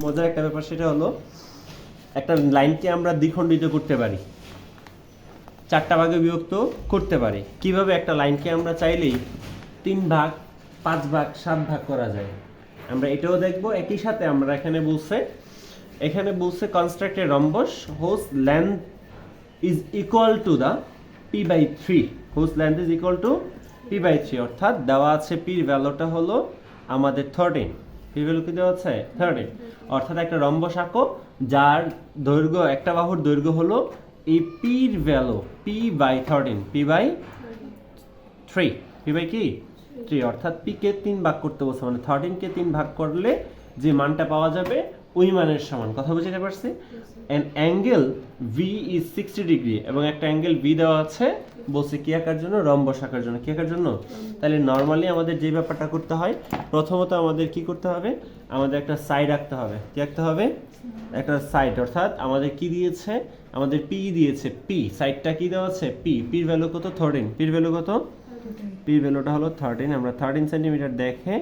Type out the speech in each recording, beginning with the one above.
মজার একটা ব্যাপার, সেটা হলো একটা লাইনকে আমরা দ্বিখণ্ডিত করতে পারি, চারটা ভাগে বিভক্ত করতে পারি। কিভাবে একটা লাইনকে আমরা চাইলেই 3 ভাগ, 5 ভাগ, 7 ভাগ করা যায়, আমরা এটাও দেখব। একই সাথে আমরা এখানে বলছে construct a rhombus whose length is equal to the p/3, whose length is equal to p/3, অর্থাৎ দেওয়া আছে p এর ভ্যালুটা হলো আমাদের 13, p ভ্যালু কি দেওয়া আছে 13, অর্থাৎ একটা রম্বস আঁকো যার দৈর্ঘ্য, একটা বাহুর দৈর্ঘ্য হলো এই p এর ভ্যালু p/13, p/3, কি 3, অর্থাৎ p কে 3 ভাগ করতে বলছে, মানে 13 কে 3 ভাগ করলে যে মানটা পাওয়া যাবে ওই মানের সমান। কথা বুঝতে পারছি? an angle v is 60 degree, এবং একটা অ্যাঙ্গেল v দেওয়া আছে, বলছে কি আঁকার জন্য, রম্বস আঁকার জন্য। কি আঁকার জন্য? তাহলে নরমালি আমাদের যে ব্যাপারটা করতে হয়, প্রথমত আমাদের কি করতে হবে, আমাদের একটা সাইড আঁকতে হবে। কি আঁকতে হবে? একটা সাইড, অর্থাৎ আমাদের কি দিয়েছে, আমাদের p দিয়েছে, p সাইডটা কি দেওয়া আছে, p এর ভ্যালু কত 13, p এর ভ্যালু কত, p এর ভ্যালুটা হলো 13। আমরা 13 সেন্টিমিটার দেখে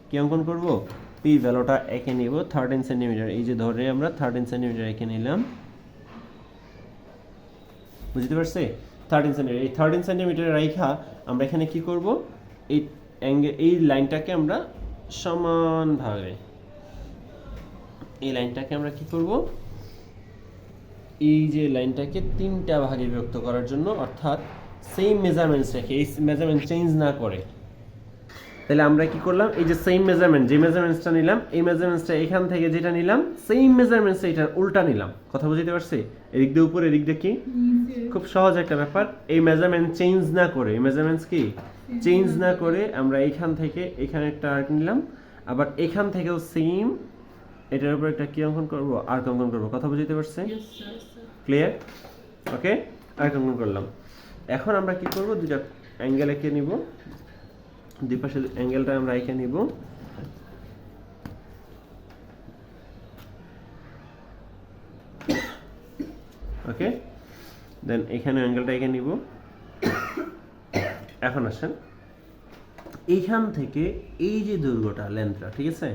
কি অঙ্কন করব, p ভ্যালুটা এঁকে নিব 13 সেন্টিমিটার। এই যে ধরে আমরা 13 সেন্টিমিটার এঁকে নিলাম, বুঝতে পারছি? 13 সেন্টিমিটার, এই 13 সেন্টিমিটার রেখা আমরা এখানে কি করব, এই অ্যাঙ্গেল, এই লাইনটাকে আমরা সমানভাবে, এই লাইনটাকে আমরা কি করব, এই যে লাইনটাকে 3টা ভাগে বিভক্ত করার জন্য, অর্থাৎ সেম মেজারমেন্টস রেখে, এই মেজারমেন্ট চেঞ্জ না করে। তাহলে আমরা কি করলাম, এই যে সেম মেজারমেন্ট, যে মেজারমেন্টসটা নিলাম, এই মেজারমেন্টসটা এখান থেকে যেটা নিলাম, সেম মেজারমেন্টসটা এটার উল্টা নিলাম। কথা বুঝতে পারছি? এদিক দিয়ে উপরে, এদিক দিয়ে কি, খুব সহজ একটা ব্যাপার। এই মেজারমেন্ট চেঞ্জ না করে, এই মেজারমেন্টস কি চেঞ্জ না করে, আমরা এইখান থেকে এখানে একটা আর্ক নিলাম, আবার এখান থেকেও সেম এটার উপর একটা কি অঙ্কন করব, আর্ক অঙ্কন করব। কথা বুঝতে পারছি? ক্লিয়ার? ওকে, আর্ক অঙ্কন করলাম। এখন আমরা কি করব, দুইটা অ্যাঙ্গেল এঁকে নিব, দুই পাশে অ্যাঙ্গেলটা আমরা এঁকে নিব। ওকে, দেন এখানে অ্যাঙ্গেলটা এঁকে নিব। এখন আসেন, এইখান থেকে এই যে দৈর্ঘ্যটা, লেন্থটা, ঠিক আছে,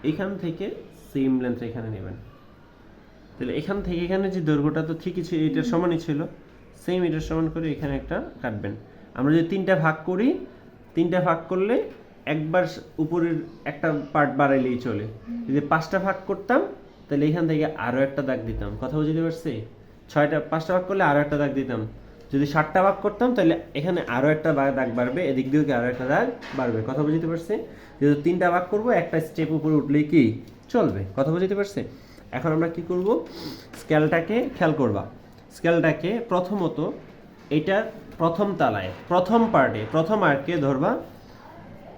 এইখান থেকে সেম লেন্থ এখানে নেবেন। তাহলে এখান থেকে এখানে যে দৈর্ঘ্যটা তো ঠিকই ছিল, এটার সমানই ছিল, সেম এটার সমান করে এখানে একটা কাটবেন। আমরা যদি 3টা ভাগ করি, 3টা ভাগ করলে একবার উপরের একটা পার্ট বাড়াইলেই চলে। যদি 5টা ভাগ করতাম তাহলে এখান থেকে আরও একটা দাগ দিতাম। কথা বুঝতে পারছি? 5টা ভাগ করলে আরও একটা দাগ দিতাম। যদি 7টা ভাগ করতাম তাহলে এখানে আরও একটা দাগ বাড়বে, এদিক দিয়েও কি আরও একটা দাগ বাড়বে। কথা বুঝতে পারছি? যেহেতু 3টা ভাগ করবো, একটা স্টেপ উপরে উঠলেই কি চলবে। কথা বুঝতে পারছি? এখন আমরা কি করব, স্কেলটাকে খেয়াল করবা, স্কেলটাকে প্রথমত এটার প্রথম তালায়, প্রথম পার্টে, প্রথম আর্কে ধরবা,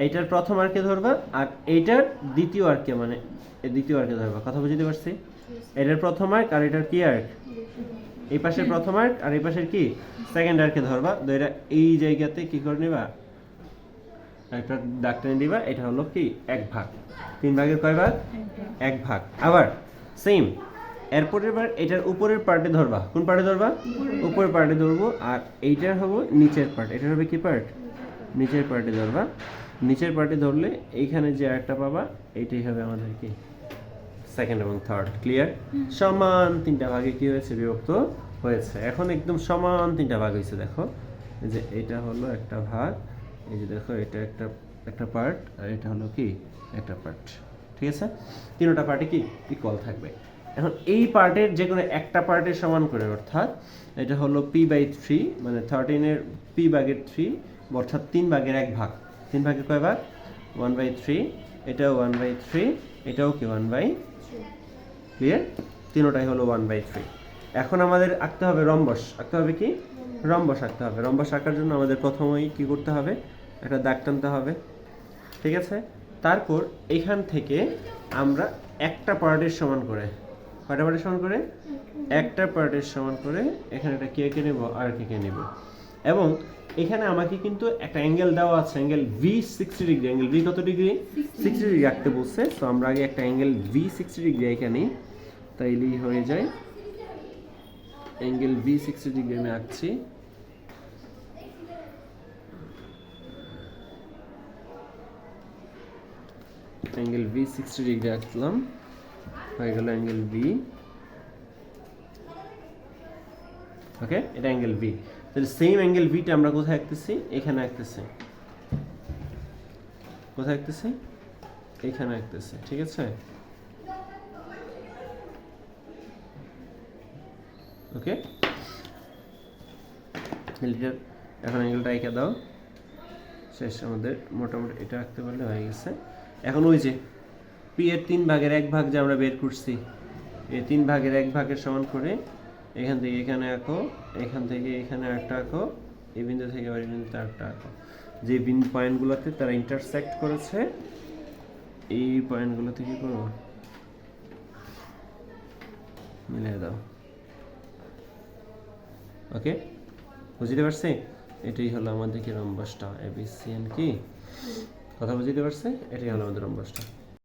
এইটার প্রথম আর্কে ধরবা, আর এইটার দ্বিতীয় আর্কে, মানে এই দ্বিতীয় আর্কে ধরবা। কথা বুঝতে পারছি? এটার প্রথম আর্ক আর এটার কি আর্ক, এই পাশের প্রথম আর্ক আর এই পাশের কি সেকেন্ড আর্কে ধরবা। এটা এই জায়গাতে কি করে নিবা, একটা দাগ টেনে দিবা। এটা হলো কি 1 ভাগ, 3 ভাগের কয় ভাগ, 1 ভাগ। আবার সেম এরপরের বার এটার উপরের পার্টে ধরবা। কোন পার্টে ধরবা, উপরের পার্টে ধরবো, আর এইটার হবে নিচের পার্ট, এটার হবে কি পার্ট, নিচের পার্টে ধরবা। নিচের পার্টে ধরলে এইখানে যে আরেকটা পাবা, এইটাই হবে আমাদের কি সেকেন্ড এবং থার্ড। ক্লিয়ার? সমান 3টা ভাগে কি হয়েছে, বিভক্ত হয়েছে। এখন একদম সমান 3টা ভাগ হয়েছে। দেখো এই যে এটা হলো একটা ভাগ, এই যে দেখো এটা একটা পার্ট, আর এটা হলো কি একটা পার্ট। ঠিক আছে, 3টা পার্টে কি ইকুয়াল থাকবে। এখন এই পার্টের যে কোনো একটা পার্টের সমান করে, অর্থাৎ এটা হলো p/3, মানে 13-এর p ভাগের 3, অর্থাৎ 3 ভাগের 1 ভাগ। 3 ভাগের কয় ভাগ, 1/3, এটাও 1/3, এটাও কি 1/3। ক্লিয়ার? 3টাই হলো 1/3। এখন আমাদের আঁকতে হবে রম্বস, আঁকতে হবে কি, রম্বস আঁকতে হবে। রম্বস আঁকার জন্য আমাদের প্রথমেই কি করতে হবে, একটা দাগ টানতে হবে। ঠিক আছে, তারপর এখান থেকে আমরা একটা পার্টের সমান করে, কয়টা পার্টের সমান করে, একটা পার্টের সমান করে এখানে একটা কে এঁকে নেব, আর কে নেব। এবং এখানে আমাকে কিন্তু একটা অ্যাঙ্গেল দেওয়া আছে, angle V 60 degree. Angle V কত ডিগ্রি, 60 ডিগ্রি আঁকতে বলছে। তো আমরা আগে একটা অ্যাঙ্গেল ভি 60 ডিগ্রি এখানে, তাইলেই হয়ে যায়। অ্যাঙ্গেল ভি 60 ডিগ্রি আমি আঁকছি। অ্যাঙ্গেল ভি 60 ডিগ্রি আঁকলাম। হয়ে গেল অ্যাঙ্গেল বি। ওকে, এটা অ্যাঙ্গেল বি। তাহলে সেম অ্যাঙ্গেল বিটা আমরা কোথায় আঁকতেছি? এখানে আঁকতেছি। কোথায় আঁকতেছি? এখানে আঁকতেছি, ঠিক আছে? ওকে, এখন অ্যাঙ্গেলটা এঁকে দাও। শেষ, আমাদের মোটামুটি এটা আঁকতে পারলে হয়ে গেছে। এখন ওই যে পি এর 3/1 যে আমরা বের করছি, এই 3/1 সমান করে এখান থেকে এখানে আঁকো, এখান থেকে এখানে একটা আঁকো, এই বিন্দু থেকে ওই বিন্দুতে একটা আঁকো। যে বিন্দু পয়েন্টগুলোতে তারা ইন্টারসেক্ট করেছে, এই পয়েন্টগুলো থেকে করো, মিলিয়ে দাও। ওকে, বুঝতে পারছি? এটাই হলো আমাদের কি রম্বসটা, এবিসিএন কি কথা বুঝতে পারছে? এটাই হলো আমাদের রম্বসটা।